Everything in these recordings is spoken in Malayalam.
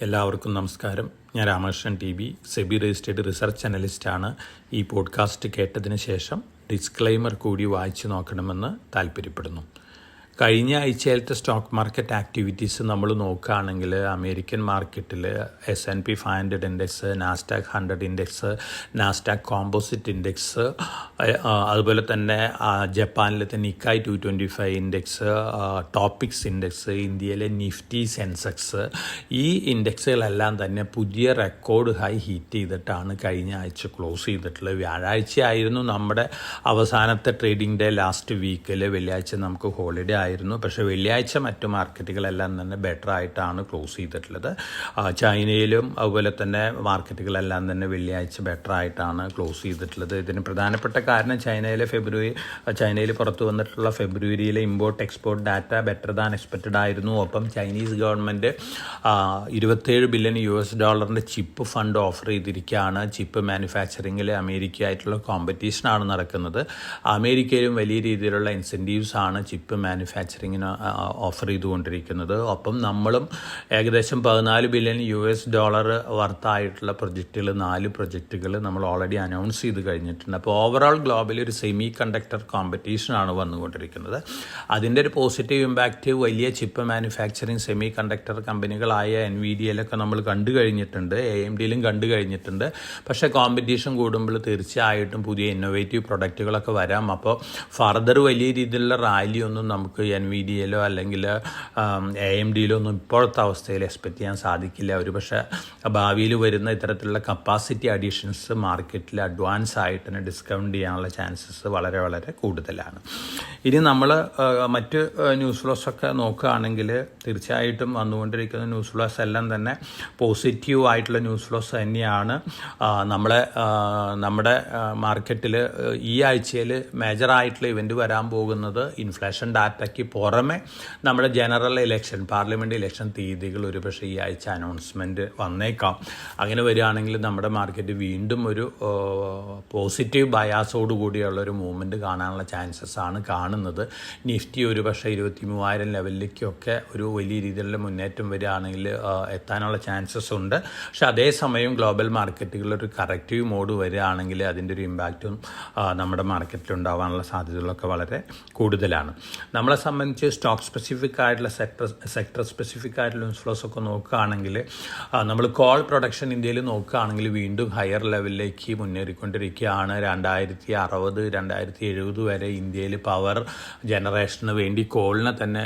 എല്ലാവർക്കും നമസ്കാരം. ഞാൻ Ramakrishnan T B, SEBI registered research അനലിസ്റ്റാണ്. ഈ പോഡ്കാസ്റ്റ് കേട്ടതിന് ശേഷം ഡിസ്ക്ലെയിമർ കൂടി വായിച്ചു നോക്കണമെന്ന് താല്പര്യപ്പെടുന്നു. കഴിഞ്ഞ ആഴ്ചയിലത്തെ സ്റ്റോക്ക് മാർക്കറ്റ് ആക്ടിവിറ്റീസ് നമ്മൾ നോക്കുകയാണെങ്കിൽ അമേരിക്കൻ മാർക്കറ്റിൽ S&P 500 index, Nasdaq 100 index, Nasdaq composite index, അതുപോലെ തന്നെ ജപ്പാനിലത്തെ നിക്കായ് 225 ഇൻഡെക്സ്, ടോപ്പിക്സ് ഇൻഡെക്സ്, ഇന്ത്യയിലെ നിഫ്റ്റി സെൻസെക്സ്, ഈ ഇൻഡെക്സുകളെല്ലാം തന്നെ പുതിയ റെക്കോർഡ് ഹൈ ഹിറ്റ് ചെയ്തിട്ടാണ് കഴിഞ്ഞ ആഴ്ച ക്ലോസ് ചെയ്തിട്ടുള്ളത്. വ്യാഴാഴ്ചയായിരുന്നു നമ്മുടെ അവസാനത്തെ ട്രേഡിംഗ് ഡേ. ലാസ്റ്റ് വീക്കിൽ വെള്ളിയാഴ്ച നമുക്ക് ഹോളിഡേ ആയിരുന്നു. പക്ഷേ വെള്ളിയാഴ്ച മറ്റു മാർക്കറ്റുകളെല്ലാം തന്നെ ബെറ്റർ ആയിട്ടാണ് ക്ലോസ് ചെയ്തിട്ടുള്ളത്. ചൈനയിലും അതുപോലെ തന്നെ മാർക്കറ്റുകളെല്ലാം തന്നെ വെള്ളിയാഴ്ച ബെറ്റർ ആയിട്ടാണ് ക്ലോസ് ചെയ്തിട്ടുള്ളത്. ഇതിന് പ്രധാനപ്പെട്ട കാരണം ചൈനയിൽ പുറത്തു വന്നിട്ടുള്ള ഫെബ്രുവരിയിലെ import export data better than expected ആയിരുന്നു. ഒപ്പം Chinese government $27 billion chip fund offer ചെയ്തിരിക്കുകയാണ്. ചിപ്പ് മാനുഫാക്ചറിങ്ങിൽ അമേരിക്കയായിട്ടുള്ള കോമ്പറ്റീഷനാണ് നടക്കുന്നത്. അമേരിക്കയിലും വലിയ രീതിയിലുള്ള ഇൻസെൻറ്റീവ്സ് ആണ് ചിപ്പ് മാനുഫാക്ചറിങ്ങിന് ഓഫർ ചെയ്തുകൊണ്ടിരിക്കുന്നത്. ഒപ്പം നമ്മളും ഏകദേശം $14 ബില്യൺ വർത്തായിട്ടുള്ള പ്രൊജക്റ്റുകൾ 4 പ്രൊജക്റ്റുകൾ നമ്മൾ ഓൾറെഡി അനൗൺസ് ചെയ്ത് കഴിഞ്ഞിട്ടുണ്ട്. അപ്പോൾ ഓവറോൾ ഗ്ലോബലി ഒരു സെമി കണ്ടക്ടർ കോമ്പറ്റീഷനാണ് വന്നുകൊണ്ടിരിക്കുന്നത്. അതിൻ്റെ ഒരു പോസിറ്റീവ് ഇമ്പാക്റ്റ് വലിയ ചിപ്പ് മാനുഫാക്ചറിങ് സെമി കണ്ടക്ടർ കമ്പനികളായ NVIDIAയിലൊക്കെ നമ്മൾ കണ്ടു കഴിഞ്ഞിട്ടുണ്ട്, AMDയിലും കണ്ടു കഴിഞ്ഞിട്ടുണ്ട്. പക്ഷേ കോമ്പറ്റീഷൻ കൂടുമ്പോൾ തീർച്ചയായിട്ടും പുതിയ ഇന്നോവേറ്റീവ് പ്രൊഡക്റ്റുകളൊക്കെ വരാം. അപ്പോൾ ഫർദർ വലിയ രീതിയിലുള്ള റാലിയൊന്നും നമുക്ക് NVIDIAയിലോ അല്ലെങ്കിൽ AMDയിലോ ഒന്നും ഇപ്പോഴത്തെ അവസ്ഥയിൽ എക്സ്പെക്റ്റ് ചെയ്യാൻ സാധിക്കില്ല. ഒരു പക്ഷേ ഭാവിയിൽ വരുന്ന ഇത്തരത്തിലുള്ള കപ്പാസിറ്റി അഡീഷൻസ് മാർക്കറ്റിൽ അഡ്വാൻസ് ആയിട്ട് തന്നെ ഡിസ്കൗണ്ട് ചെയ്യാനുള്ള ചാൻസസ് വളരെ വളരെ കൂടുതലാണ്. ഇനി നമ്മൾ മറ്റ് ന്യൂസ് ഫ്ലോസൊക്കെ നോക്കുകയാണെങ്കിൽ തീർച്ചയായിട്ടും വന്നുകൊണ്ടിരിക്കുന്ന ന്യൂസ് ഫ്ലോസ് എല്ലാം തന്നെ പോസിറ്റീവ് ആയിട്ടുള്ള ന്യൂസ് ഫ്ലോസ് തന്നെയാണ്. നമ്മുടെ മാർക്കറ്റിൽ ഈ ആഴ്ചയിൽ മേജറായിട്ടുള്ള ഇവൻറ്റ് വരാൻ പോകുന്നത് ഇൻഫ്ലേഷൻ ഡാറ്റയ്ക്ക് പുറമെ നമ്മുടെ ജനറൽ ഇലക്ഷൻ, പാർലമെൻറ്റ് ഇലക്ഷൻ തീയതികൾ ഒരു പക്ഷേ ഈ ആഴ്ച അനൗൺസ്മെൻറ്റ് വന്നേക്കാം. അങ്ങനെ വരികയാണെങ്കിൽ നമ്മുടെ മാർക്കറ്റ് വീണ്ടും ഒരു പോസിറ്റീവ് ബയാസോട് കൂടിയുള്ളൊരു മൂവ്മെൻറ്റ് കാണാനുള്ള ചാൻസസ് ആണ് കാണുന്നത്. നിഫ്റ്റി ഒരു പക്ഷേ 23,000 ലെവലിലേക്കൊക്കെ ഒരു വലിയ രീതിയിലുള്ള മുന്നേറ്റം വരികയാണെങ്കിൽ എത്താനുള്ള ചാൻസസ് ഉണ്ട്. പക്ഷേ അതേസമയം ഗ്ലോബൽ മാർക്കറ്റുകളൊരു കറക്റ്റീവ് മോഡ് വരികയാണെങ്കിൽ അതിൻ്റെ ഒരു ഇമ്പാക്റ്റും നമ്മുടെ മാർക്കറ്റിൽ ഉണ്ടാകാനുള്ള സാധ്യതകളൊക്കെ വളരെ കൂടുതലാണ്. നമ്മളെ സംബന്ധിച്ച് സ്റ്റോക്ക് സ്പെസിഫിക് ആയിട്ടുള്ള സെക്ടർ സ്പെസിഫിക് ആയിട്ടുള്ള ന്യൂസ് ഫ്ലോസ് ഒക്കെ നോക്കുകയാണെങ്കിൽ നമ്മൾ കോൾ പ്രൊഡക്ഷൻ ഇന്ത്യയിൽ നോക്കുകയാണെങ്കിൽ വീണ്ടും ഹയർ ലെവലിലേക്ക് മുന്നേറിക്കൊണ്ടിരിക്കുകയാണ്. 2060, 2070 വരെ ഇന്ത്യയിൽ പവർ ജനറേഷന് വേണ്ടി കോളിനെ തന്നെ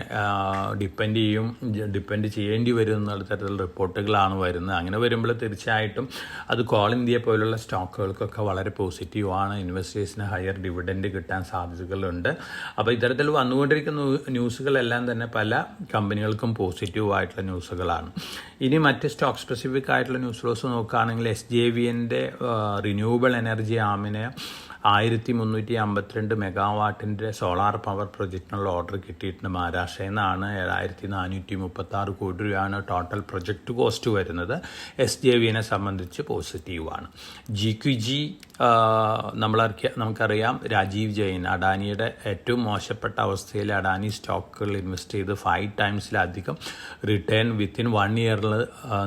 ഡിപ്പെൻഡ് ചെയ്യേണ്ടി വരും എന്നുള്ള തരത്തിലുള്ള റിപ്പോർട്ടുകളാണ് വരുന്നത്. അങ്ങനെ വരുമ്പോൾ തീർച്ചയായിട്ടും അത് കോൾ ഇന്ത്യ പോലുള്ള സ്റ്റോക്കുകൾക്കൊക്കെ വളരെ പോസിറ്റീവാണ്. ഇൻവെസ്റ്റേഴ്സിന് ഹയർ ഡിവിഡൻഡ് കിട്ടാൻ സാധ്യതകളുണ്ട്. അപ്പോൾ ഇത്തരത്തിൽ വന്നുകൊണ്ടിരിക്കുന്ന ന്യൂസുകളെല്ലാം തന്നെ പല കമ്പനികൾക്കും പോസിറ്റീവ് ആയിട്ടുള്ള ന്യൂസുകളാണ്. ഇനി മറ്റ് സ്റ്റോക്ക് സ്പെസിഫിക് ആയിട്ടുള്ള ന്യൂസ് ഫ്ലോസ് നോക്കുകയാണെങ്കിൽ SJVൻ്റെ റിന്യൂവബിൾ എനർജി ആമിന് 1352 മെഗാവാട്ടിൻ്റെ സോളാർ പവർ പ്രൊജക്റ്റിനുള്ള ഓർഡർ കിട്ടിയിട്ടുണ്ട്. മഹാരാഷ്ട്രയിൽ നിന്നാണ്. 7436 കോടി രൂപയാണ് ടോട്ടൽ പ്രൊജക്റ്റ് കോസ്റ്റ് വരുന്നത്. SJVനെ സംബന്ധിച്ച് പോസിറ്റീവാണ്. GQG നമുക്കറിയാം, രാജീവ് ജെയിൻ അഡാനിയുടെ ഏറ്റവും മോശപ്പെട്ട അവസ്ഥയിൽ അഡാനി സ്റ്റോക്കുകൾ ഇൻവെസ്റ്റ് ചെയ്ത് 5 ടൈംസിലധികം റിട്ടേൺ വിത്തിൻ 1 ഇയറിൽ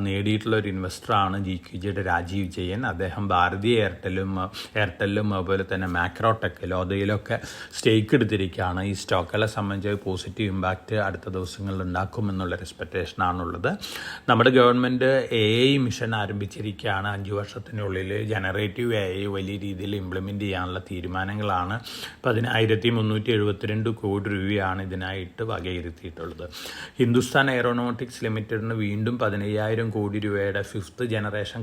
നേടിയിട്ടുള്ള ഒരു ഇൻവെസ്റ്ററാണ് GQGയുടെ രാജീവ് ജെയിൻ. അദ്ദേഹം ഭാരതീയ എയർടെല്ലും അതുപോലെ തന്നെ മാക്രോടെക് ലോധയിലൊക്കെ സ്റ്റേക്ക് എടുത്തിരിക്കുകയാണ്. ഈ സ്റ്റോക്കുകളെ സംബന്ധിച്ച് പോസിറ്റീവ് ഇമ്പാക്റ്റ് അടുത്ത ദിവസങ്ങളിൽ ഉണ്ടാക്കുമെന്നുള്ളൊരു എക്സ്പെക്റ്റേഷനാണുള്ളത്. നമ്മുടെ ഗവൺമെൻറ് AI മിഷൻ ആരംഭിച്ചിരിക്കുകയാണ്. 5 വർഷത്തിനുള്ളിൽ ജനറേറ്റീവ് AI വലിയ രീതിയിൽ ഇംപ്ലിമെൻറ്റ് ചെയ്യാനുള്ള തീരുമാനങ്ങളാണ്. 1372 കോടി രൂപയാണ് ഇതിനായിട്ട് വകയിരുത്തിയിട്ടുള്ളത്. ഹിന്ദുസ്ഥാൻ എയറോനോട്ടിക്സ് ലിമിറ്റഡിന് വീണ്ടും 15,000 കോടി രൂപയുടെ 5th ജനറേഷൻ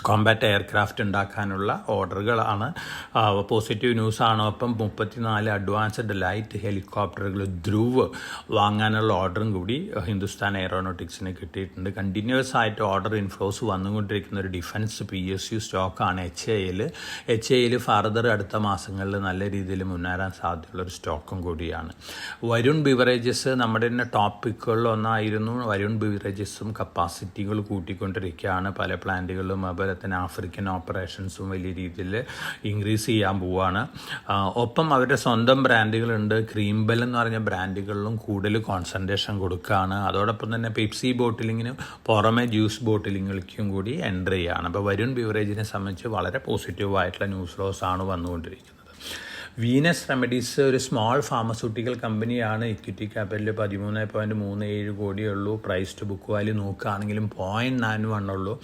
കോമ്പാറ്റ് എയർക്രാഫ്റ്റ് ഉണ്ടാക്കാനുള്ള ഓർഡറുകളാണ്. പോസിറ്റീവ് ന്യൂസാണ്. ഒപ്പം 34 അഡ്വാൻസ്ഡ് ലൈറ്റ് ഹെലികോപ്റ്ററുകൾ ധ്രുവ് വാങ്ങാനുള്ള ഓർഡറും കൂടി ഹിന്ദുസ്ഥാൻ എയറോനോട്ടിക്സിന് കിട്ടിയിട്ടുണ്ട്. കണ്ടിന്യൂസ് ആയിട്ട് ഓർഡർ ഇൻഫ്ലോസ് വന്നുകൊണ്ടിരിക്കുന്ന ഒരു ഡിഫൻസ് PSU സ്റ്റോക്കാണ് HAL ഫർദർ അടുത്ത മാസങ്ങളിൽ നല്ല രീതിയിൽ മുന്നേറാൻ സാധ്യതയുള്ളൊരു സ്റ്റോക്കും കൂടിയാണ്. വരുൺ ബിവറേജസ് നമ്മുടെ തന്നെ ടോപ്പിക്കുകളിൽ ഒന്നായിരുന്നു. വരുൺ ബിവറേജസും കപ്പാസിറ്റികൾ കൂട്ടിക്കൊണ്ടിരിക്കുകയാണ്. പല പ്ലാന്റുകളിലും അതുപോലെ തന്നെ ആഫ്രിക്കൻ ഓപ്പറേഷൻസും വലിയ രീതിയിൽ ഇൻക്രീസ് ചെയ്യാൻ പോവുകയാണ്. ഒപ്പം അവരുടെ സ്വന്തം ബ്രാൻഡുകളുണ്ട്. ക്രീംബെൽ എന്ന് പറഞ്ഞ ബ്രാൻഡുകളിലും കൂടുതൽ കോൺസെൻട്രേഷൻ കൊടുക്കുകയാണ്. അതോടൊപ്പം തന്നെ പെപ്സി ബോട്ടിലിങ്ങിന് പുറമെ ജ്യൂസ് ബോട്ടിലിങ്ങുകൾക്കും കൂടി എൻ്റർ ചെയ്യുകയാണ്. അപ്പോൾ വരുൺ ബിവറേജിനെ സംബന്ധിച്ച് വളരെ പോസിറ്റീവായിട്ടുള്ള ന്യൂസ് ഫ്ലോസ് ആണ് വന്നുകൊണ്ടിരിക്കുന്നത്. വീനസ് റെമഡീസ് ഒരു സ്മോൾ ഫാർമസ്യൂട്ടിക്കൽ കമ്പനിയാണ്. ഇക്വിറ്റി ക്യാപിറ്റൽ 13.37 കോടിയേ ഉള്ളൂ. പ്രൈസ് ടു ബുക്ക് വാല്യൂ നോക്കുകയാണെങ്കിലും 0.91 ഉള്ളൂ.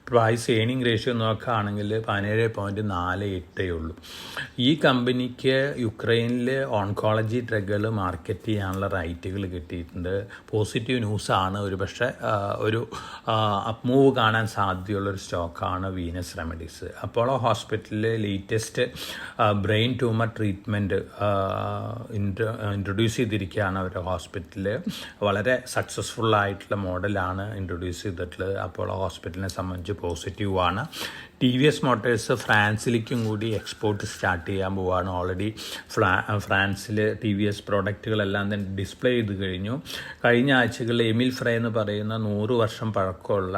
പ്രൈസ് ഏണിംഗ് റേഷ്യോ നോക്കുകയാണെങ്കിൽ 17.48 ഉള്ളൂ. ഈ കമ്പനിക്ക് യുക്രൈനിൽ ഓൺകോളജി ഡ്രഗുകൾ മാർക്കറ്റ് ചെയ്യാനുള്ള റൈറ്റുകൾ കിട്ടിയിട്ടുണ്ട്. പോസിറ്റീവ് ന്യൂസാണ്. ഒരു പക്ഷേ ഒരു അപ്മൂവ് കാണാൻ സാധ്യതയുള്ളൊരു സ്റ്റോക്കാണ് വീനസ് റെമഡീസ്. അപ്പോളോ ഹോസ്പിറ്റലിൽ latest brain tumour treatment introduce ചെയ്തിരിക്കുകയാണ് അവരുടെ ഹോസ്പിറ്റലിൽ. വളരെ സക്സസ്ഫുള്ളായിട്ടുള്ള മോഡലാണ് ഇൻട്രൊഡ്യൂസ് ചെയ്തിട്ടുള്ളത്. അപ്പോളോ ഹോസ്പിറ്റലിനെ സംബന്ധിച്ച് പോസിറ്റീവാണ്. ടി വി എസ് മോട്ടോഴ്സ് ഫ്രാൻസിലേക്കും കൂടി എക്സ്പോർട്ട് സ്റ്റാർട്ട് ചെയ്യാൻ പോവുകയാണ്. ഓൾറെഡി ഫ്രാൻസിൽ ടി വി എസ് പ്രോഡക്റ്റുകളെല്ലാം തന്നെ ഡിസ്പ്ലേ ചെയ്ത് കഴിഞ്ഞു. കഴിഞ്ഞ ആഴ്ചകളിൽ എമിൽ ഫ്രൈ എന്ന് പറയുന്ന 100 വർഷം പഴക്കമുള്ള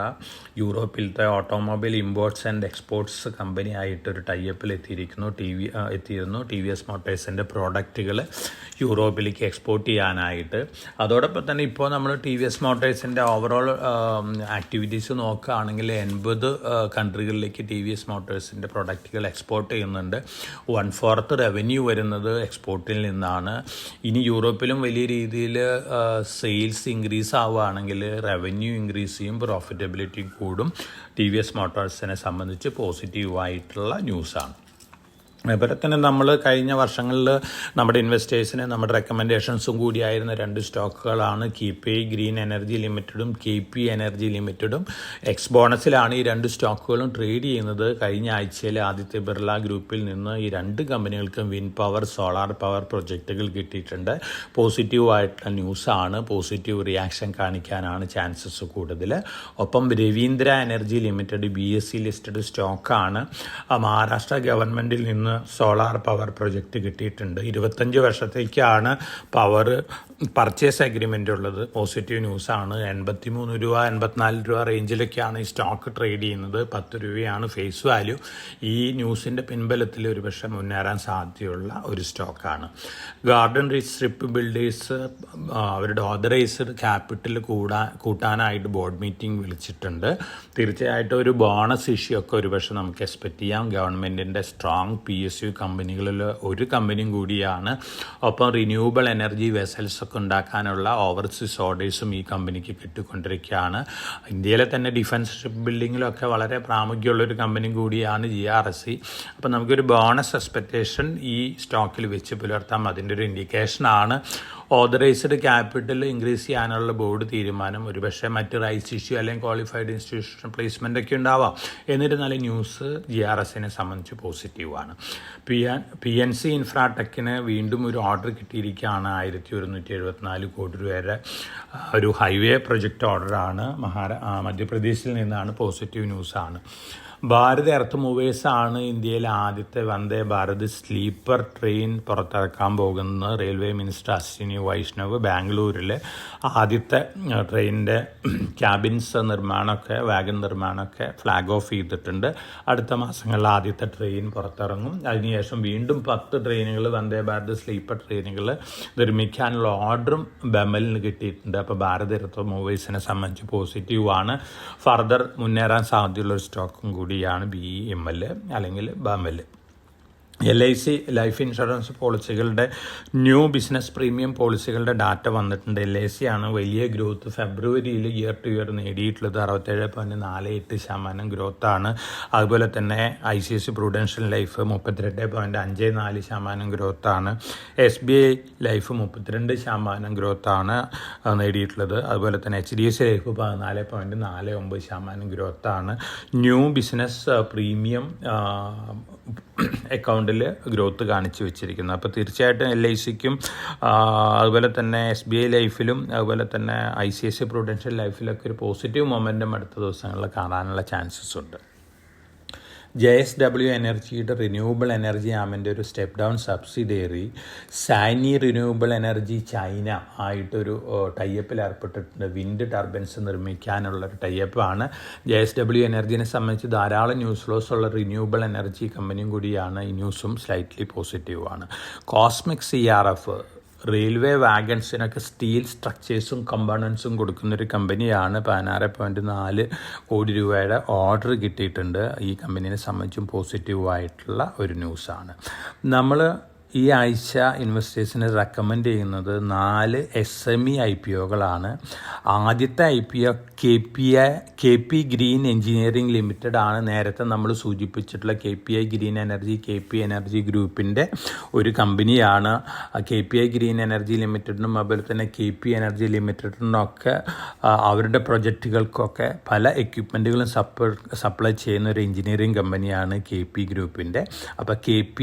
യൂറോപ്പിലത്തെ automobile imports and exports company ആയിട്ടൊരു ടൈപ്പിൽ എത്തിയിരുന്നു. ടി വി എസ് മോട്ടോഴ്സിൻ്റെ പ്രോഡക്റ്റുകൾ യൂറോപ്പിലേക്ക് എക്സ്പോർട്ട് ചെയ്യാനായിട്ട്. അതോടൊപ്പം തന്നെ ഇപ്പോൾ നമ്മൾ ടി വി എസ് മോട്ടോഴ്സിൻ്റെ ഓവറോൾ ആക്ടിവിറ്റീസ് നോക്കുകയാണെങ്കിൽ 80 കൺട്രികളിലേക്ക് ടി വി എസ് മോട്ടോഴ്സിൻ്റെ പ്രൊഡക്റ്റുകൾ എക്സ്പോർട്ട് ചെയ്യുന്നുണ്ട്. 1/4 റവന്യൂ വരുന്നത് എക്സ്പോർട്ടിൽ നിന്നാണ്. ഇനി യൂറോപ്പിലും വലിയ രീതിയിൽ സെയിൽസ് ഇൻക്രീസ് ആവുകയാണെങ്കിൽ റവന്യൂ ഇൻക്രീസ് ചെയ്യും, പ്രോഫിറ്റബിലിറ്റി കൂടും. ടി വി എസ് മോട്ടോഴ്സിനെ സംബന്ധിച്ച് പോസിറ്റീവായിട്ടുള്ള ന്യൂസാണ്. അതുപോലെ തന്നെ നമ്മൾ കഴിഞ്ഞ വർഷങ്ങളിൽ നമ്മുടെ ഇൻവെസ്റ്റേഴ്സിന് നമ്മുടെ റെക്കമെൻഡേഷൻസും കൂടിയായിരുന്ന 2 സ്റ്റോക്കുകളാണ് കീപേ ഗ്രീൻ എനർജി ലിമിറ്റഡും KP എനർജി ലിമിറ്റഡും. എക്സ് ബോണസിലാണ് ഈ 2 സ്റ്റോക്കുകളും ട്രേഡ് ചെയ്യുന്നത്. കഴിഞ്ഞ ആഴ്ചയിൽ ആദിത്യ ബിർള ഗ്രൂപ്പിൽ നിന്ന് ഈ 2 കമ്പനികൾക്കും വിൻഡ് പവർ, സോളാർ പവർ പ്രൊജക്റ്റുകൾ കിട്ടിയിട്ടുണ്ട്. പോസിറ്റീവായിട്ടുള്ള ന്യൂസാണ്. പോസിറ്റീവ് റിയാക്ഷൻ കാണിക്കാനാണ് ചാൻസസ് കൂടുതൽ. ഒപ്പം Ravindra energy limited BSE listed സ്റ്റോക്കാണ്. മഹാരാഷ്ട്ര ഗവൺമെൻറ്റിൽ നിന്ന് സോളാർ പവർ പ്രൊജക്റ്റ് കിട്ടിയിട്ടുണ്ട്. 25 വർഷത്തേക്കാണ് പവർ പർച്ചേസ് അഗ്രിമെൻ്റ് ഉള്ളത്. പോസിറ്റീവ് ന്യൂസാണ്. 83 രൂപ 84 രൂപ റേഞ്ചിലൊക്കെയാണ് ഈ സ്റ്റോക്ക് ട്രേഡ് ചെയ്യുന്നത്. 10 രൂപയാണ് ഫേസ് വാല്യൂ. ഈ ന്യൂസിൻ്റെ പിൻബലത്തിൽ ഒരുപക്ഷെ മുന്നേറാൻ സാധ്യതയുള്ള ഒരു സ്റ്റോക്കാണ്. ഗാർഡൻ റീച്ച് സ്ട്രിപ്പ് ബിൽഡേഴ്സ് അവരുടെ ഓതറൈസ്ഡ് ക്യാപിറ്റൽ കൂട്ടാനായിട്ട് ബോർഡ് മീറ്റിംഗ് വിളിച്ചിട്ടുണ്ട്. തീർച്ചയായിട്ടും ഒരു ബോണസ് ഇഷ്യൂ ഒക്കെ ഒരുപക്ഷെ നമുക്ക് എക്സ്പെക്റ്റ് ചെയ്യാം. ഗവൺമെൻറ്റിൻ്റെ സ്ട്രോങ് PSU കമ്പനികളിൽ ഒരു കമ്പനിയും കൂടിയാണ്. ഒപ്പം റിന്യൂവബിൾ എനർജി വെസൽസ് ഒക്കെ ഉണ്ടാക്കാനുള്ള ഓവർസീസ് ഓർഡേഴ്സും ഈ കമ്പനിക്ക് കിട്ടിക്കൊണ്ടിരിക്കുകയാണ്. ഇന്ത്യയിലെ തന്നെ ഡിഫൻസ് ഷിപ്പ് ബിൽഡിങ്ങിലൊക്കെ വളരെ പ്രാമുഖ്യമുള്ളൊരു കമ്പനി കൂടിയാണ് GRSE. അപ്പം നമുക്കൊരു ബോണസ് എക്സ്പെക്റ്റേഷൻ ഈ സ്റ്റോക്കിൽ വെച്ച് പുലർത്താം. അതിൻ്റെ ഒരു ഇൻഡിക്കേഷനാണ്. ഓതറൈസ്ഡ് ക്യാപിറ്റൽ ഇൻക്രീസ് ചെയ്യാനുള്ള ബോർഡ് തീരുമാനം. ഒരുപക്ഷെ മറ്റ് റൈറ്റ്സ് ഇഷ്യൂ അല്ലെങ്കിൽ ക്വാളിഫൈഡ് ഇൻസ്റ്റിറ്റ്യൂഷൻ പ്ലേസ്മെൻ്റ് ഒക്കെ ഉണ്ടാവാം. എന്നിരുന്നാലും ന്യൂസ് GRSEനെ സംബന്ധിച്ച് പോസിറ്റീവാണ്. PNC ഇൻഫ്രാടെക്കിന് വീണ്ടും ഒരു ഓർഡർ കിട്ടിയിരിക്കുകയാണ്. 1174 കോടി രൂപയുടെ ഒരു ഹൈവേ പ്രൊജക്റ്റ് ഓർഡറാണ്. മധ്യപ്രദേശിൽ നിന്നാണ്. പോസിറ്റീവ് ന്യൂസാണ്. ഭാരത് എർത്ത് മൂവേഴ്സാണ് ഇന്ത്യയിലെ ആദ്യത്തെ വന്ദേ ഭാരത് സ്ലീപ്പർ ട്രെയിൻ പുറത്തിറക്കാൻ പോകുന്നത്. റെയിൽവേ മിനിസ്റ്റർ അശ്വിനി വൈഷ്ണവ് ബാംഗ്ലൂരിൽ ആദ്യത്തെ ട്രെയിനിൻ്റെ ക്യാബിൻസ് നിർമ്മാണമൊക്കെ വാഗൺ നിർമ്മാണമൊക്കെ ഫ്ലാഗ് ഓഫ് ചെയ്തിട്ടുണ്ട്. അടുത്ത മാസങ്ങളിൽ ആദ്യത്തെ ട്രെയിൻ പുറത്തിറങ്ങും. അതിനുശേഷം വീണ്ടും 10 ട്രെയിനുകൾ വന്ദേ ഭാരത് സ്ലീപ്പർ ട്രെയിനുകൾ നിർമ്മിക്കാനുള്ള ഓർഡറും ബെമലിന് കിട്ടിയിട്ടുണ്ട്. അപ്പോൾ ഭാരത് എർത്ത് മൂവേഴ്സിനെ സംബന്ധിച്ച് പോസിറ്റീവാണ്. ഫർദർ മുന്നേറാൻ സാധ്യതയുള്ളൊരു സ്റ്റോക്കും കൂടിയാണ് BEML അല്ലെങ്കിൽ BAML. LIC ലൈഫ് ഇൻഷുറൻസ് പോളിസികളുടെ ന്യൂ ബിസിനസ് പ്രീമിയം പോളിസികളുടെ ഡാറ്റ വന്നിട്ടുണ്ട്. LIC ആണ് വലിയ ഗ്രോത്ത് ഫെബ്രുവരിയിൽ ഇയർ ടു ഇയർ നേടിയിട്ടുള്ളത്. 67.48% ഗ്രോത്താണ്. അതുപോലെ തന്നെ ICICI പ്രൂഡൻഷ്യൽ ലൈഫ് 32.54% ഗ്രോത്താണ്. SBI ലൈഫ് 32% ഗ്രോത്താണ് നേടിയിട്ടുള്ളത്. അതുപോലെ തന്നെ HDFC ലൈഫ് 14.49% ഗ്രോത്താണ്. ന്യൂ ബിസിനസ് പ്രീമിയം അക്കൗണ്ടിൽ ഗ്രോത്ത് കാണിച്ചു വെച്ചിരിക്കുന്നത്. അപ്പോൾ തീർച്ചയായിട്ടും LICക്കും അതുപോലെ തന്നെ SBI ലൈഫിലും അതുപോലെ തന്നെ ICICI പ്രൂഡൻഷ്യൽ ലൈഫിലൊക്കെ ഒരു പോസിറ്റീവ് മൊമെൻറ്റം അടുത്ത ദിവസങ്ങളിൽ കാണാനുള്ള ചാൻസസ് ഉണ്ട്. JSW എനർജിയുടെ റിന്യൂവബിൾ എനർജി ആമിൻ്റെ ഒരു സ്റ്റെപ്പ് ഡൗൺ സബ്സിഡിയറി സാനി റിന്യൂവബിൾ എനർജി ചൈന ആയിട്ടൊരു ടൈപ്പിൽ ഏർപ്പെട്ടിട്ടുണ്ട്. വിൻഡ് ടർബൈൻസ് നിർമ്മിക്കാനുള്ളൊരു ടൈപ്പാണ്. JSW എനർജിനെ സംബന്ധിച്ച് ധാരാളം ന്യൂസ് ഫ്ലോസ് ഉള്ള റിന്യൂവബിൾ എനർജി കമ്പനിയും കൂടിയാണ്. ഈ ന്യൂസും സ്ലൈറ്റ്ലി പോസിറ്റീവാണ്. കോസ്മിക് CRF റെയിൽവേ വാഗൺസിനൊക്കെ സ്റ്റീൽ സ്ട്രക്ചേഴ്സും കമ്പോണൻസും കൊടുക്കുന്നൊരു കമ്പനിയാണ്. 16.4 കോടി രൂപയുടെ ഓർഡർ കിട്ടിയിട്ടുണ്ട്. ഈ കമ്പനീനെ സംബന്ധിച്ചും പോസിറ്റീവായിട്ടുള്ള ഒരു ന്യൂസാണ്. നമ്മൾ ഈ ആഴ്ച ഇൻവെസ്റ്റേഴ്സിന് റെക്കമെൻഡ് ചെയ്യുന്നത് 4 SME IPOകളാണ്. ആദ്യത്തെ IPO KP green engineering limited ആണ്. നേരത്തെ നമ്മൾ സൂചിപ്പിച്ചിട്ടുള്ള KPI green energy KP energy ഗ്രൂപ്പിൻ്റെ ഒരു കമ്പനിയാണ്. KPI ഗ്രീൻ എനർജി ലിമിറ്റഡിനും അതുപോലെ തന്നെ KP എനർജി ലിമിറ്റഡിനൊക്കെ അവരുടെ പ്രൊജക്റ്റുകൾക്കൊക്കെ പല എക്യുപ്മെൻറ്റുകളും സപ്ലൈ ചെയ്യുന്ന ഒരു എഞ്ചിനീയറിംഗ് കമ്പനിയാണ് KP ഗ്രൂപ്പിൻ്റെ. അപ്പോൾ KP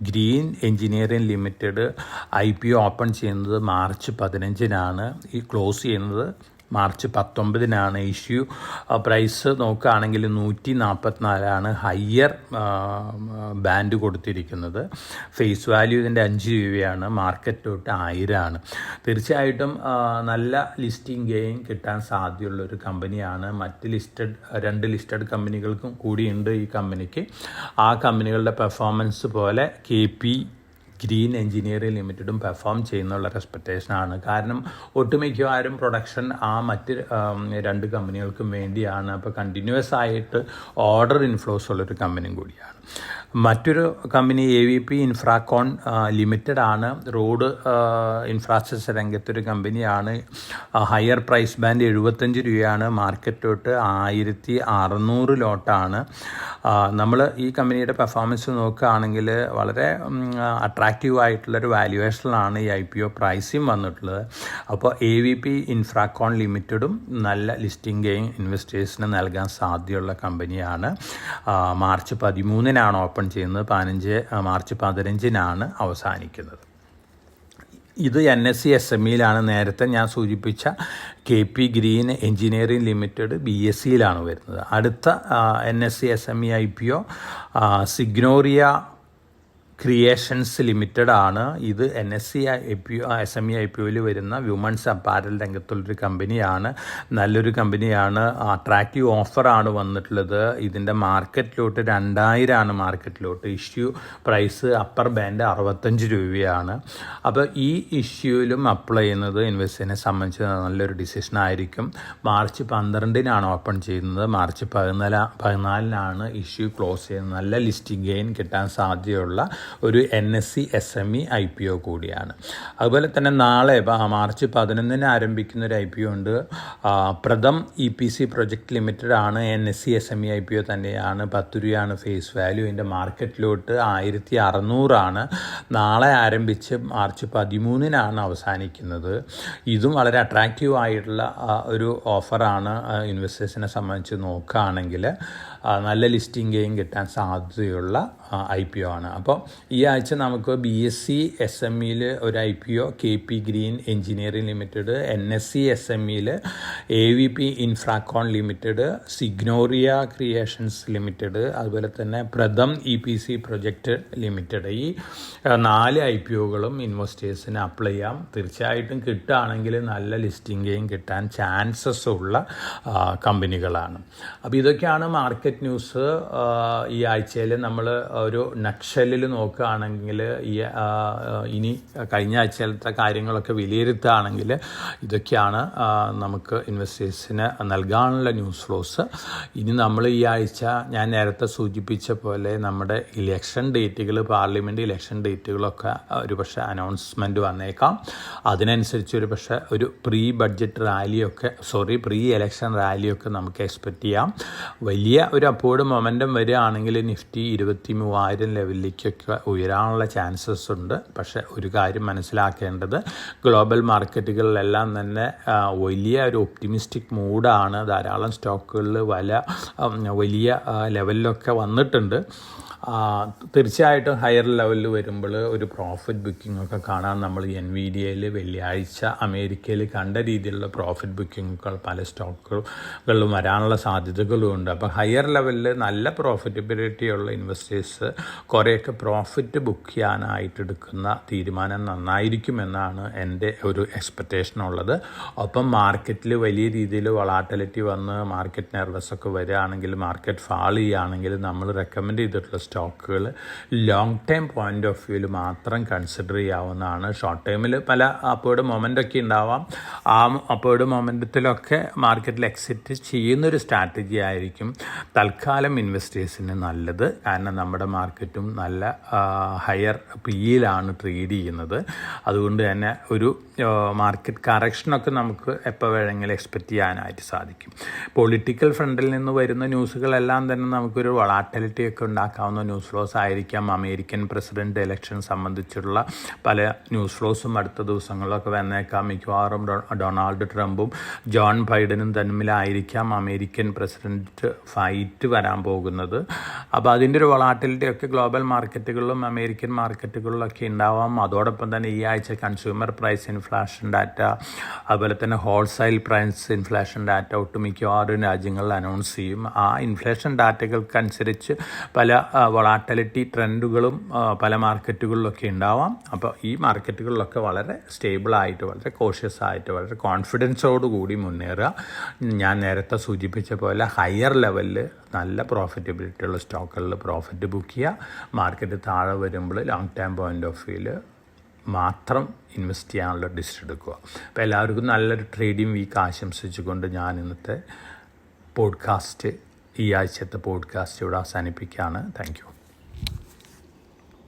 green engineering limited IPO open ചെയ്യുന്നത് മാർച്ച് 15-നാണ്. ഈ ക്ലോസ് ചെയ്യുന്നത് മാർച്ച് 19-നാണ്. ഇഷ്യൂ പ്രൈസ് നോക്കുകയാണെങ്കിൽ 144 ഹയർ ബാൻഡ് കൊടുത്തിരിക്കുന്നത്. ഫേസ് വാല്യൂ ഇതിൻ്റെ 5 രൂപയാണ്. മാർക്കറ്റ് തൊട്ട് 1000 തീർച്ചയായിട്ടും നല്ല ലിസ്റ്റിംഗ് ഗെയിൻ കിട്ടാൻ സാധ്യതയുള്ളൊരു കമ്പനിയാണ്. മറ്റ് 2 ലിസ്റ്റഡ് കമ്പനികൾക്കും കൂടിയുണ്ട് ഈ കമ്പനിക്ക്. ആ കമ്പനികളുടെ പെർഫോമൻസ് പോലെ KP ഗ്രീൻ എഞ്ചിനീയറിംഗ് ലിമിറ്റഡും പെർഫോം ചെയ്യുന്നുള്ള എക്സ്പെക്റ്റേഷനാണ്. കാരണം ഒട്ടുമിക്കവാറും പ്രൊഡക്ഷൻ ആ മറ്റ് 2 കമ്പനികൾക്കും വേണ്ടിയാണ്. അപ്പോൾ കണ്ടിന്യൂസ് ആയിട്ട് ഓർഡർ ഇൻഫ്ലോസ് ഉള്ളൊരു കമ്പനിയും കൂടിയാണ്. മറ്റൊരു കമ്പനി AVP ഇൻഫ്രാകോൺ ലിമിറ്റഡ് ആണ്. റോഡ് ഇൻഫ്രാസ്ട്രക്ചർ രംഗത്തൊരു കമ്പനിയാണ്. ഹയർ പ്രൈസ് ബാൻഡ് 75 രൂപയാണ്. മാർക്കറ്റ് തൊട്ട് 1600 ലോട്ടാണ്. നമ്മൾ ഈ കമ്പനിയുടെ പെർഫോമൻസ് നോക്കുകയാണെങ്കിൽ വളരെ അട്രാക്റ്റീവ് ആയിട്ടുള്ളൊരു വാല്യുവേഷനിലാണ് ഈ IPO പ്രൈസിങ് വന്നിട്ടുള്ളത്. അപ്പോൾ AVP ഇൻഫ്രാകോൺ ലിമിറ്റഡും നല്ല ലിസ്റ്റിംഗ് ഗെയിൻ ഇൻവെസ്റ്റേഴ്സിന് നൽകാൻ സാധ്യതയുള്ള കമ്പനിയാണ്. മാർച്ച് 13-നാണ് ഓപ്പൺ ചെയ്യുന്നത്. മാർച്ച് 15-നാണ് അവസാനിക്കുന്നത്. ഇത് NSE SMEയിലാണ്. നേരത്തെ ഞാൻ സൂചിപ്പിച്ച KP ഗ്രീൻ എഞ്ചിനീയറിംഗ് ലിമിറ്റഡ് BSEയിലാണ് വരുന്നത്. അടുത്ത NSE SME IPO Signoria creations limited ആണ്. ഇത് NSE SME IPOയിൽ വരുന്ന വിമൻസ് അപ്പാരൽ രംഗത്തുള്ളൊരു കമ്പനിയാണ്. നല്ലൊരു കമ്പനിയാണ്. അട്രാക്റ്റീവ് ഓഫറാണ് വന്നിട്ടുള്ളത്. ഇതിൻ്റെ മാർക്കറ്റിലോട്ട് 2000 മാർക്കറ്റിലോട്ട്. ഇഷ്യൂ പ്രൈസ് അപ്പർ ബാൻഡ് 65 രൂപയാണ്. അപ്പോൾ ഈ ഇഷ്യൂവിലും അപ്ലൈ ചെയ്യുന്നത് ഇൻവെസ്റ്ററിനെ സംബന്ധിച്ച് നല്ലൊരു ഡിസിഷനായിരിക്കും. മാർച്ച് 12-നാണ് ഓപ്പൺ ചെയ്യുന്നത്. മാർച്ച് 14-നാണ് ഇഷ്യൂ ക്ലോസ് ചെയ്യുന്നത്. നല്ല ലിസ്റ്റിംഗ് ഗെയിൻ കിട്ടാൻ സാധ്യതയുള്ള ഒരു NSE SME IPO കൂടിയാണ്. അതുപോലെ തന്നെ നാളെ മാർച്ച് 11-ന് ആരംഭിക്കുന്ന ഒരു IPO ഉണ്ട്. പ്രഥം EPC പ്രൊജക്ട് ലിമിറ്റഡ് ആണ്. NSE SME IPO തന്നെയാണ്. 10 രൂപയാണ് ഫേസ് വാല്യൂ. ഇതിൻ്റെ മാർക്കറ്റിലോട്ട് 1600 നാളെ ആരംഭിച്ച് മാർച്ച് 13-നാണ് അവസാനിക്കുന്നത്. ഇതും വളരെ അട്രാക്റ്റീവ് ആയിട്ടുള്ള ഒരു ഓഫറാണ്. ഇൻവെസ്റ്റേഴ്സിനെ സംബന്ധിച്ച് നോക്കുകയാണെങ്കിൽ നല്ല ലിസ്റ്റിംഗ് ഗെയിൻ കിട്ടാൻ സാധ്യതയുള്ള IPO ആണ്. അപ്പോൾ ഈ ആഴ്ച നമുക്ക് BSE SMEയിൽ ഒരു IPO KP green engineering limited, NSE SMEയിൽ AVP Infracon limited, Signoria creations limited, അതുപോലെ തന്നെ പ്രഥം EPC പ്രൊജക്റ്റ് ലിമിറ്റഡ്. ഈ 4 IPOകളും ഇൻവെസ്റ്റേഴ്സിന് അപ്ലൈ ചെയ്യാം. തീർച്ചയായിട്ടും കിട്ടുകയാണെങ്കിൽ നല്ല ലിസ്റ്റിംഗ് ഗെയിൻ കിട്ടാൻ ചാൻസസ് ഉള്ള കമ്പനികളാണ്. അപ്പോൾ ഇതൊക്കെയാണ് മാർക്കറ്റ് ന്യൂസ്. ഈ ആഴ്ചയിൽ നമ്മൾ ഒരു നക്ഷലിൽ നോക്കുകയാണെങ്കിൽ ഇനി കഴിഞ്ഞ ആഴ്ചയിലത്തെ കാര്യങ്ങളൊക്കെ വിലയിരുത്തുകയാണെങ്കിൽ ഇതൊക്കെയാണ് നമുക്ക് ഇൻവെസ്റ്റേഴ്സിന് നൽകാനുള്ള ന്യൂസ് ഫ്ലോസ്. ഇനി നമ്മൾ ഈ ആഴ്ച ഞാൻ നേരത്തെ സൂചിപ്പിച്ച പോലെ നമ്മുടെ ഇലക്ഷൻ ഡേറ്റുകൾ, പാർലമെൻറ്റ് ഇലക്ഷൻ ഡേറ്റുകളൊക്കെ ഒരു പക്ഷേ അനൗൺസ്മെൻറ്റ് വന്നേക്കാം. അതിനനുസരിച്ച് ഒരു പക്ഷേ ഒരു പ്രീ ഇലക്ഷൻ റാലിയൊക്കെ നമുക്ക് എക്സ്പെക്റ്റ് ചെയ്യാം. വലിയ ഒരു അപ്പോഴും മൊമെൻറ്റം വരികയാണെങ്കിൽ നിഫ്റ്റി 23,000 ലെവലിലേക്കൊക്കെ ഉയരാനുള്ള ചാൻസസ് ഉണ്ട്. പക്ഷേ ഒരു കാര്യം മനസ്സിലാക്കേണ്ടത്, ഗ്ലോബൽ മാർക്കറ്റുകളിലെല്ലാം തന്നെ വലിയ ഒരു ഒപ്റ്റിമിസ്റ്റിക് മൂഡാണ്. ധാരാളം സ്റ്റോക്കുകളിൽ വലിയ ലെവലിലൊക്കെ വന്നിട്ടുണ്ട്. തീർച്ചയായിട്ടും ഹയർ ലെവലിൽ വരുമ്പോൾ ഒരു പ്രോഫിറ്റ് ബുക്കിംഗ് ഒക്കെ കാണാൻ നമ്മൾ NVIDIAയിൽ വെള്ളിയാഴ്ച അമേരിക്കയിൽ കണ്ട രീതിയിലുള്ള പ്രോഫിറ്റ് ബുക്കിങ്ങുകൾ പല സ്റ്റോക്കുകളിലും വരാനുള്ള സാധ്യതകളും ഉണ്ട്. അപ്പോൾ ഹയർ ലെവലിൽ നല്ല പ്രോഫിറ്റബിലിറ്റി ഉള്ള ഇൻവെസ്റ്റേഴ്സ് കുറേയൊക്കെ പ്രോഫിറ്റ് ബുക്ക് ചെയ്യാനായിട്ട് എടുക്കുന്ന തീരുമാനം നന്നായിരിക്കുമെന്നാണ് എൻ്റെ ഒരു എക്സ്പെക്റ്റേഷൻ ഉള്ളത്. ഒപ്പം മാർക്കറ്റിൽ വലിയ രീതിയിൽ വളാറ്റിലിറ്റി വന്ന് മാർക്കറ്റ് നെർവസ് ഒക്കെ വരികയാണെങ്കിൽ, മാർക്കറ്റ് ഫാൾ ചെയ്യുകയാണെങ്കിൽ നമ്മൾ റെക്കമെൻഡ് ചെയ്തിട്ടുള്ള സ്റ്റോക്കുകൾ ലോങ് ടൈം പോയിൻ്റ് ഓഫ് വ്യൂവിൽ മാത്രം കൺസിഡർ ചെയ്യാവുന്നതാണ്. ഷോർട്ട് ടൈമിൽ പല അപ്വേർഡ് മൊമെൻ്റൊക്കെ ഉണ്ടാവാം. ആ അപ്വേർഡ് മൊമെൻറ്റത്തിലൊക്കെ മാർക്കറ്റിൽ എക്സിറ്റ് ചെയ്യുന്നൊരു സ്ട്രാറ്റജി ആയിരിക്കും തൽക്കാലം ഇൻവെസ്റ്റേഴ്സിന് നല്ലത്. കാരണം നമ്മുടെ മാർക്കറ്റും നല്ല ഹയർ PE-യിലാണ് ട്രേഡ് ചെയ്യുന്നത്. അതുകൊണ്ട് തന്നെ ഒരു മാർക്കറ്റ് കറക്ഷനൊക്കെ നമുക്ക് എപ്പോൾ വേണമെങ്കിലും എക്സ്പെക്റ്റ് ചെയ്യാനായിട്ട് സാധിക്കും. പൊളിറ്റിക്കൽ ഫ്രണ്ടിൽ നിന്ന് വരുന്ന ന്യൂസുകളെല്ലാം തന്നെ നമുക്കൊരു വളാറ്റിലിറ്റി ഒക്കെ ഉണ്ടാക്കാവുന്ന ന്യൂസ് ഫ്ലോസ് ആയിരിക്കാം. അമേരിക്കൻ പ്രസിഡന്റ് ഇലക്ഷൻ സംബന്ധിച്ചുള്ള പല ന്യൂസ് ഫ്ലോസും അടുത്ത ദിവസങ്ങളിലൊക്കെ വന്നേക്കാം. മിക്കവാറും ഡൊണാൾഡ് ട്രംപും ജോൺ ബൈഡനും തമ്മിലായിരിക്കാം അമേരിക്കൻ പ്രസിഡന്റ് ഫൈറ്റ് വരാൻ പോകുന്നത്. അപ്പോൾ അതിൻ്റെ ഒരു വളാറ്റിലിറ്റി ഒക്കെ ഗ്ലോബൽ മാർക്കറ്റുകളിലും അമേരിക്കൻ മാർക്കറ്റുകളിലൊക്കെ ഉണ്ടാവാം. അതോടൊപ്പം തന്നെ ഈ ആഴ്ച കൺസ്യൂമർ പ്രൈസ് ഇൻഫ്ലേഷൻ ഡാറ്റ, അതുപോലെ തന്നെ ഹോൾസെയിൽ പ്രൈസ് ഇൻഫ്ലേഷൻ ഡാറ്റ ഒട്ടുമിക്കവാറും രാജ്യങ്ങളിൽ അനൗൺസ് ചെയ്യും. ആ ഇൻഫ്ലേഷൻ ഡാറ്റകൾക്കനുസരിച്ച് പല വളാറ്റിലിറ്റി ട്രെൻഡുകളും പല മാർക്കറ്റുകളിലൊക്കെ ഉണ്ടാവാം. അപ്പോൾ ഈ മാർക്കറ്റുകളിലൊക്കെ വളരെ സ്റ്റേബിളായിട്ട്, വളരെ കോഷ്യസ് ആയിട്ട്, വളരെ കോൺഫിഡൻസോടുകൂടി മുന്നേറുക. ഞാൻ നേരത്തെ സൂചിപ്പിച്ച പോലെ ഹയർ ലെവലിൽ നല്ല പ്രോഫിറ്റബിലിറ്റി ഉള്ള സ്റ്റോക്കുകളിൽ പ്രോഫിറ്റ് ബുക്ക് ചെയ്യുക. മാർക്കറ്റ് താഴെ വരുമ്പോൾ ലോങ് ടൈം പോയിൻ്റ് ഓഫ് വ്യൂവിൽ മാത്രം ഇൻവെസ്റ്റ് ചെയ്യാനുള്ള ഡിസിഷൻ എടുക്കുക. അപ്പോൾ എല്ലാവർക്കും നല്ലൊരു ട്രേഡിംഗ് വീക്ക് ആശംസിച്ചുകൊണ്ട് ഞാൻ ഇന്നത്തെ പോഡ്കാസ്റ്റ്, ഈ ആഴ്ചത്തെ പോഡ്കാസ്റ്റ് ഇവിടെ അവസാനിപ്പിക്കുകയാണ്. Thank you.